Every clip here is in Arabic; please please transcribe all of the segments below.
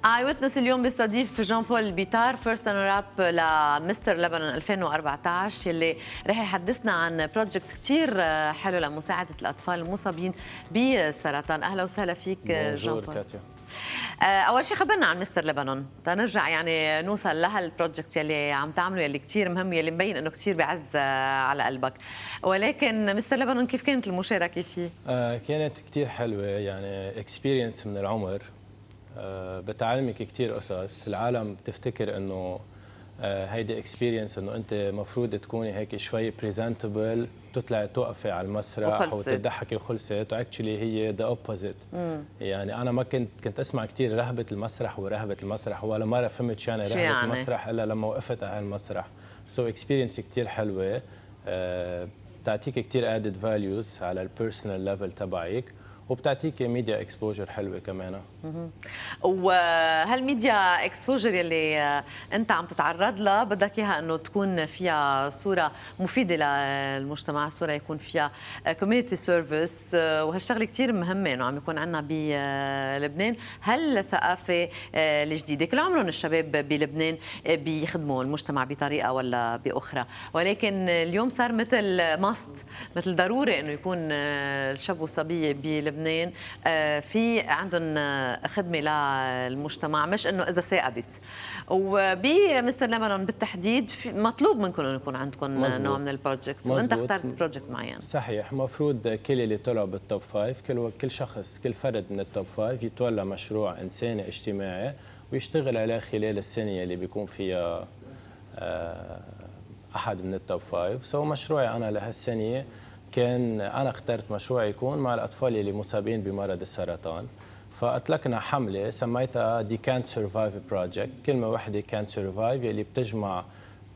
اي ويتنس اليوم بيستضيف جان بول بيتار فيرست رانر اب لمستر لبنان 2014 يلي رح يحدثنا عن بروجكت كثير حلو لمساعده الاطفال المصابين بالسرطان. اهلا وسهلا فيك جان بول. كاتيا. اول شيء خبرنا عن مستر لبنان تنرجع يعني نوصل لهالبروجكت يلي عم تعملوا يلي كثير مهم يلي مبين انه كثير بعز على قلبك، ولكن مستر لبنان كيف كانت المشاركه فيه؟ كانت كثير حلوه، يعني اكسبيرينس من العمر. بتعلمك كثير قصص. العالم بتفتكر انه هيدي اكسبيرينس انه انت المفروض تكوني هيك شوي بريزنتبل، تطلعي توقفي على المسرح وتضحكي وخلصت، واكشلي هي ذا اوبوزيت. يعني انا ما كنت اسمع كثير رهبه المسرح ورهبه المسرح، ولا مره فهمت شو يعني رهبه المسرح الا لما وقفت على المسرح. سو اكسبيرينس كثير حلوه، بتعطيك كثير ادد فاليوز على البيرسونال ليفل تبعك، وبتعطيك ميديا اكسبوجر حلوه كمان. وهالميديا اكسبوجر يلي انت عم تتعرض لها بدك اياها انه تكون فيها صوره مفيده للمجتمع، صوره يكون فيها كوميونتي سيرفيس، وهالشغله كثير مهمه انه عم يكون عندنا بلبنان هالثقافه الجديده. كل عمرهم الشباب بلبنان بيخدموا المجتمع بطريقه ولا باخرى، ولكن اليوم صار مثل ماست، مثل ضروري انه يكون الشاب والصبيه بلبنان في عندهم خدمه للمجتمع، مش انه اذا ثاقبت. وبمستر لبنان بالتحديد مطلوب منكم انه يكون عندكم نوع من البروجكت، وانت اخترت بروجكت معين. صحيح، المفروض كل اللي طلعوا بالتوب 5 كل شخص كل فرد من التوب 5 يتولى مشروع انساني اجتماعي ويشتغل عليه خلال السنه اللي بيكون فيها احد من التوب 5. سو مشروعي انا لهالسنه كان انا اخترت مشروع يكون مع الاطفال اللي مصابين بمرض السرطان، فاطلقنا حمله سميتها دي كانت سرفايف بروجكت. كلمه واحده كانت سرفايف يلي بتجمع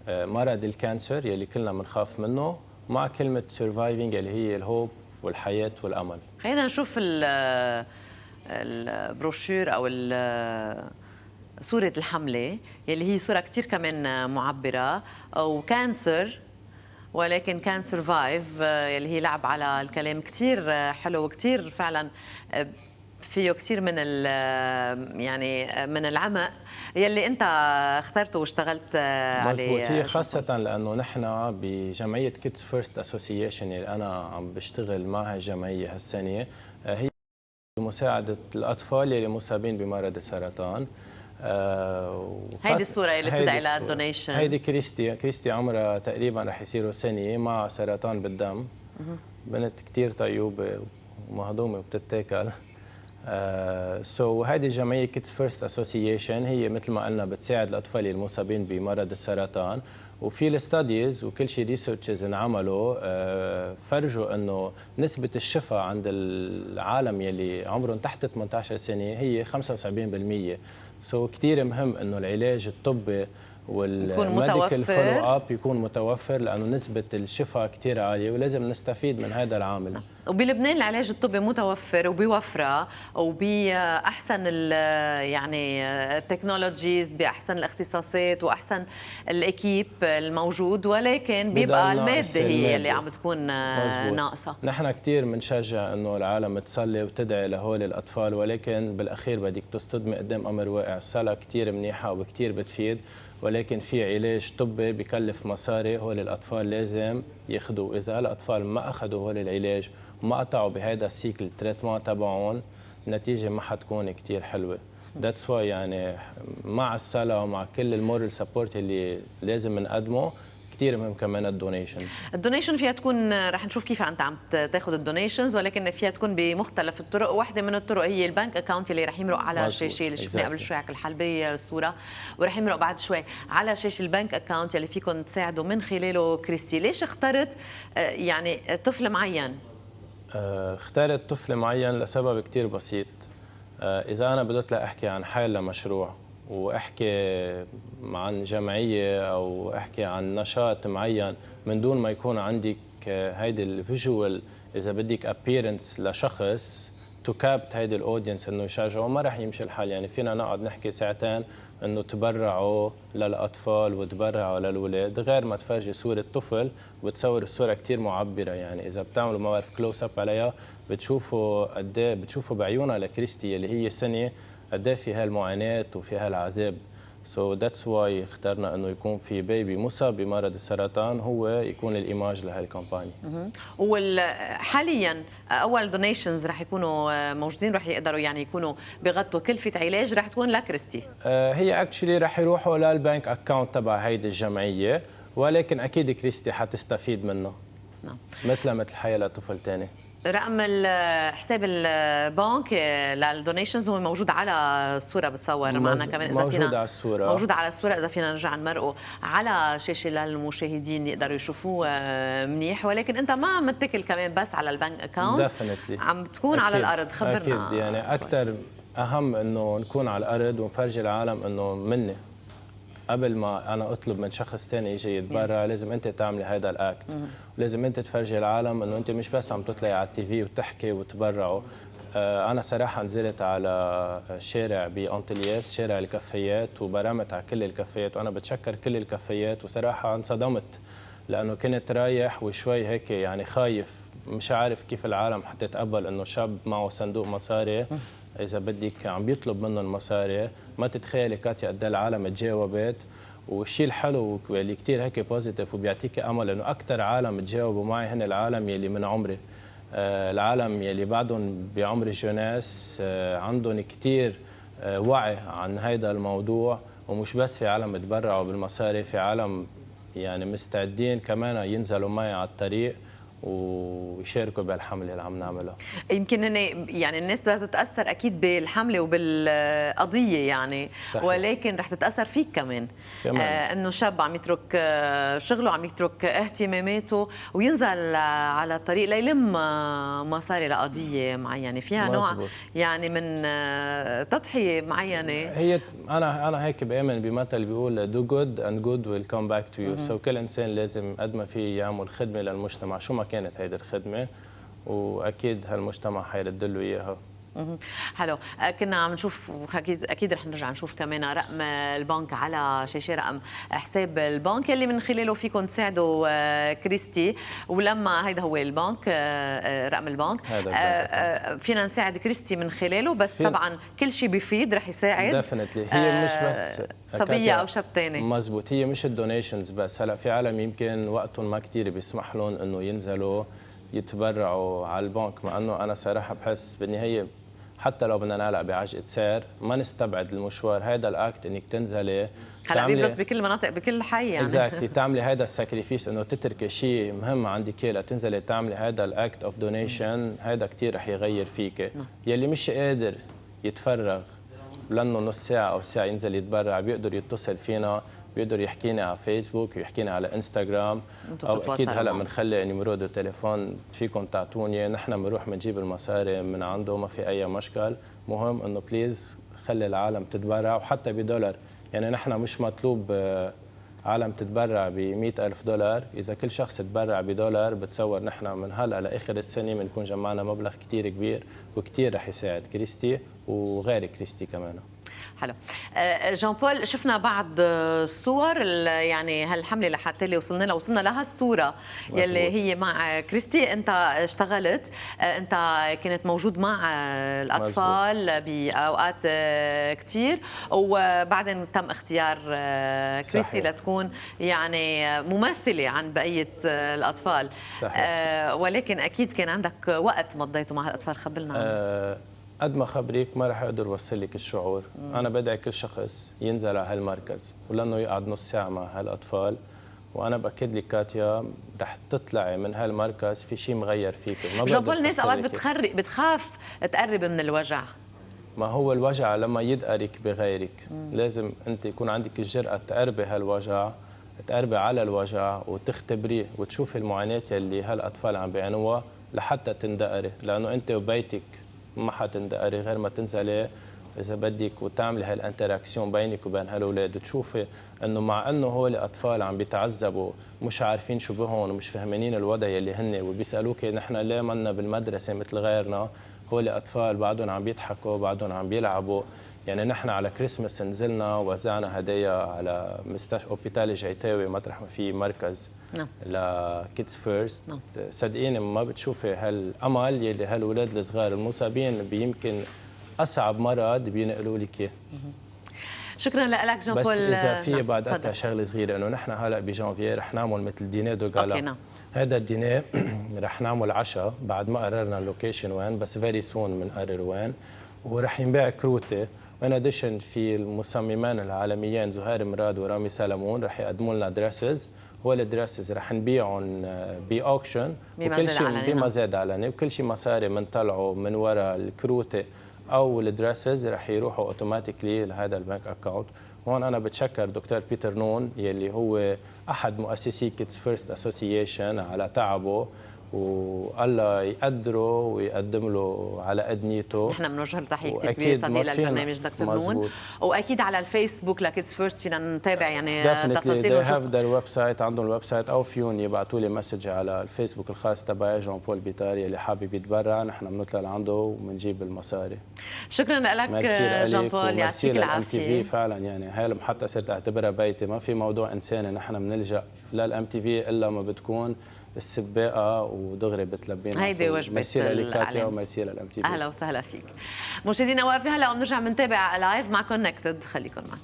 مرض الكانسر يلي كلنا بنخاف منه مع كلمه سرفايفنج اللي هي الهوب والحياه والامل. خلينا نشوف البروشور او صورة الحملة يلي هي صورة كتير كمان معبرة، وكانسر ولكن كان سرفايف يلي هي لعب على الكلام كتير حلو وكتير فعلا فيه كثير من يعني من العمق يلي انت اخترته واشتغلت عليه. مزبوط، هي خاصة لأنه نحن بجمعية كيدز فيرست اسوسيشن اللي أنا عم بشتغل معها الجمعية هالسنة، هي مساعدة الأطفال اللي مصابين بمرض السرطان. هيدي الصورة اللي بتدعي لها الدونيشن. هيدي كريستي عمرها تقريبا رح يصيروا سنة مع سرطان بالدم. بنت كثير طيوبة ومهضومة وبتتاكل. هيدي الجمعية كيدز فيرست اسوسيشن هي مثل ما قلنا بتساعد الأطفال المصابين بمرض السرطان، وفي الستاديز وكل شيء ريسيرشز انعملوا فرجوا انه نسبة الشفاء عند العالم يلي عمرهم تحت 18 سنة هي 75%. كثير مهم انه العلاج الطبي والميديكال فولو اب يكون متوفر، لانه نسبه الشفاء كثير عاليه ولازم نستفيد من هذا العامل. وبلبنان العلاج الطبي متوفر وبوفره وباحسن يعني التكنولوجيز، باحسن الاختصاصات واحسن الاكيب الموجود، ولكن بيبقى الماده هي اللي عم تكون ناقصه. نحن كثير بنشجع انه العالم تصلي وتدعي لهول الاطفال، ولكن بالاخير بدك تصطدمي قدام امر واقع. الصلاه كثير منيحه وكثير بتفيد، ولكن في علاج طبي بكلف مصاري هول الاطفال لازم ياخذوا. اذا الاطفال ما اخذوا هول العلاج وما قطعوا بهذا السيكل التريتمنت تبعهم، النتيجه ما حتكون كثير حلوه. ذاتس واي يعني مع الصلاه ومع كل المورال سبورت اللي لازم نقدمه كثير مهم كمان الدونيشنز. الدونيشن فيها تكون رح نشوف كيف انت عم تاخذ الدونيشنز، ولكن فيها تكون بمختلف الطرق. واحده من الطرق هي البنك اكاونت اللي رح يمرق على الشاشه اللي شفناه قبل شوي على الحلبيه الصوره، ورح يمرق بعد شوي على شاشه البنك اكاونت اللي فيكم تساعدوا من خلاله. كريستي، ليش اخترت يعني طفل معين؟ اخترت طفل معين لسبب كثير بسيط. اذا انا بدي اطلع احكي عن حال لمشروع واحكي عن جمعيه او احكي عن نشاط معين من دون ما يكون عندك هيدي الفيجوال، اذا بدك ابييرنس لشخص تو كابت هيدي الاودينس انه يشجعوا، ما راح يمشي الحال. يعني فينا نقعد نحكي ساعتين انه تبرعوا للاطفال وتبرعوا للاولاد، غير ما تفرجي صوره طفل وتصور الصوره كثير معبره. يعني اذا بتعملوا ما بعرف كلوز اب عليها بتشوفوا قد ايه، بتشوفوا بعيونها لكريستي اللي هي سنه قد ايه في هالمعاناه وفي هالعذاب. سو ذاتس واي اخترنا انه يكون في بيبي مصاب بمرض السرطان هو يكون الايماج لهالكامباني. وحاليا اول دونيشنز رح يكونوا موجودين، رح يقدروا يعني يكونوا بغطوا كلفه علاج رح تكون لكريستي. هي اكشلي رح يروحوا للبنك اكاونت تبع هيدي الجمعيه، ولكن اكيد كريستي حتستفيد منه. نعم. مثل حياه لطفل ثاني. رقم حساب البنك للدونيشنز هو موجود على الصوره، بتصور معنا كمان اذا موجود على الصوره، موجود على الصوره، اذا فينا نرجع نمرقه على شاشه للمشاهدين يقدروا يشوفوه منيح. ولكن انت ما متكل كمان بس على البنك اكاونت، ديفينتلي عم تكون على الارض. خبرنا. اكيد يعني اكثر اهم انه نكون على الارض ونفرجي العالم انه مني قبل ما انا اطلب من شخص ثاني يجي يتبرع. لازم انت تعملي هذا الاكت، لازم انت تفرجي العالم انه انت مش بس عم تطلعي على التي في وتحكي وتبرعوا. انا صراحه نزلت على شارع بانطلياس، شارع الكفيات، وبرمت على كل الكفيات، وانا بتشكر كل الكفيات. وصراحه انصدمت لانه كنت رايح وشوي هيك يعني خايف، مش عارف كيف العالم حتتقبل انه شاب معه صندوق مصاري اذا بدك عم بيطلب منهم المصاري. ما تتخيلي كاتيا قد العالم تجاوبت. والشيء الحلو اللي كثير هيك بوزيتيف وبيعطيك امل انه اكثر عالم تجاوبوا معي هن العالم يلي من عمري، العالم يلي بعدهم بعمر الجوناس، عندهم كثير وعي عن هذا الموضوع. ومش بس في عالم تبرعوا بالمصاري، في عالم يعني مستعدين كمان ينزلوا معي على الطريق ويشاركوا بالحمله اللي عم نعملها. يمكن يعني الناس بدها تتاثر اكيد بالحمله وبالقضيه يعني، صحيح. ولكن رح تتاثر فيك كمان. انه شاب عم يترك شغله، عم يترك اهتماماته وينزل على الطريق ليلم مصاري لقضيه معينه فيها مزبوط. نوع يعني من تضحيه معينه. هي انا هيك بامن بمثل بيقول do good and good will come back to you. كل انسان لازم قد ما فيه يعمل خدمه للمجتمع شو ما كانت هيدي الخدمه، واكيد هالمجتمع حيرد له اياها. حلو. كنا عم نشوف اكيد رح نرجع نشوف كمان رقم البنك على شاشه، رقم حساب البنك اللي من خلاله فيكم تساعدوا كريستي. ولما هيدا هو البنك، رقم البنك فينا نساعد كريستي من خلاله. بس طبعا كل شيء بيفيد رح يساعد ديفينتلي. هي مش بس صبيه او شاب ثاني. مزبوط، هي مش الدونيشنز بس. هلا في عالم يمكن وقتهم ما كثير بيسمح لهم انه ينزلوا يتبرعوا على البنك، مع انه انا صراحه بحس بالنهايه حتى لو بدنا نعلق بعجقه سعر ما نستبعد المشوار. هذا الاكت انك تنزلي هلا بس بكل المناطق بكل حي يعني اكزاكتلي تعملي هذا الساكريفيس، انه تتركي شيء مهم عندك لتنزلي تعملي هذا الاكت اوف دونيشن. هذا كثير رح يغير فيك. يلي مش قادر يتفرغ لانه نص ساعه او ساعه ينزل يتبرع، بيقدر يتصل فينا، بيقدر يحكينا على فيسبوك ويحكينا على انستغرام، او اكيد هلا بنخلي نمرود وتليفون فيكم تعطوني، نحن بنروح بنجيب المصاري من عنده، ما في اي مشكل. مهم انه بليز خلي العالم تتبرع وحتى بدولار. يعني نحن مش مطلوب عالم تتبرع ب$100,000. اذا كل شخص تبرع بدولار بتصور نحن من هلا لاخر السنه بنكون جمعنا مبلغ كثير كبير، وكثير رح يساعد كريستي وغير كريستي كمان. حلو. جان بول، شفنا بعض الصور يعني هالحمله لحتى اللي وصلنا لها الصوره يلي هي مع كريستي. انت اشتغلت، انت كنت موجود مع الاطفال باوقات كثير، وبعدين تم اختيار كريستي صحيح. لتكون يعني ممثله عن بقيه الاطفال صحيح. ولكن اكيد كان عندك وقت مضيته مع الاطفال، خبرنا عنه. قد ما خبريك ما رح اقدر اوصل لك الشعور. انا بدعي كل شخص ينزل على هالمركز ولانه يقعد نص ساعه مع هالاطفال، وانا باكد لك كاتيا رح تطلعي من هالمركز في شيء مغير فيك. ما جان بول، الناس اوقات بتخاف تقرب من الوجع. ما هو الوجع لما يدقرك بغيرك، لازم انت يكون عندك الجرأة تقربي هالوجع، تقربي على الوجع وتختبريه وتشوفي المعاناه اللي هالاطفال عم بيعانوها لحتى تندقري. لانه انت وبيتك ما حتندقري غير ما تنزلي اذا بدك وتعملي هالانتراكسيون بينك وبين هالاولاد، وتشوفي انه مع انه هول الاطفال عم بيتعذبوا مش عارفين شو بهم ومش فاهمين الوضع اللي هن، وبيسالوك نحن ليه منا بالمدرسه مثل غيرنا. هول الاطفال بعدهم عم بيضحكوا، بعدهم عم بيلعبوا. يعني نحن على كريسماس نزلنا ووزعنا هدايا على مستشفى اوبيتال جيتاوي مطرح ما في مركز لكيدز فيرست. صدقيني ما بتشوفي هالامل يلي هالولاد الصغار المصابين بيمكن اصعب مرض بينقلوا لك اياه. شكرا لك جان بول. بس اذا في بعد اكثر شغله صغيره، انه نحن هلا بجانفيير رح نعمل مثل دينار دو غالا. هذا الدينار رح نعمل عشاء بعد ما قررنا اللوكيشن وين، بس فيري سون بنقرر وين، ورح ينباع كروته. وان اديشن في المصممان العالميين زهير مراد ورامي سلمون رح يقدموا لنا دريسز. هو الدريسز رح نبيعهم باوكشن، وكل شيء بمزاد علني، وكل شيء مصاري بنطلعه من وراء الكروته او الدريسز رح يروحوا اوتوماتيكلي لهذا البنك اكاونت. هون انا بتشكر دكتور بيتر نون يلي هو احد مؤسسي كيدز فيرست اسوسيشن على تعبه، والله يقدره ويقدم له على قد نيته. نحن بنوجه له تحيه كثير كبيره صديق للبرنامج دكتور نون، واكيد على الفيسبوك لكيدز فيرست فينا نتابع يعني تفاصيل ونشوف. They have their website، عندهم الويب سايت، او فيهم يبعثوا لي مسج على الفيسبوك الخاص تبعي جان بول بيتار اللي حابب يتبرع، نحن بنطلع لعنده وبنجيب المصاري. شكرا لك جان بول، يعطيك العافيه. فعلا يعني هاي المحطه صرت اعتبرها بيتي، ما في موضوع انساني نحن بنلجا للام تي في الا ما بتكون السباقه ودغري بتلبينا. هيدي وجبه ميرسي لكاتيا وميرسي للام تي في. اهلا وسهلا فيك. مشاهدينا وقفي هلا وبنرجع بنتابع لايف مع كونكتد، خليكم معنا.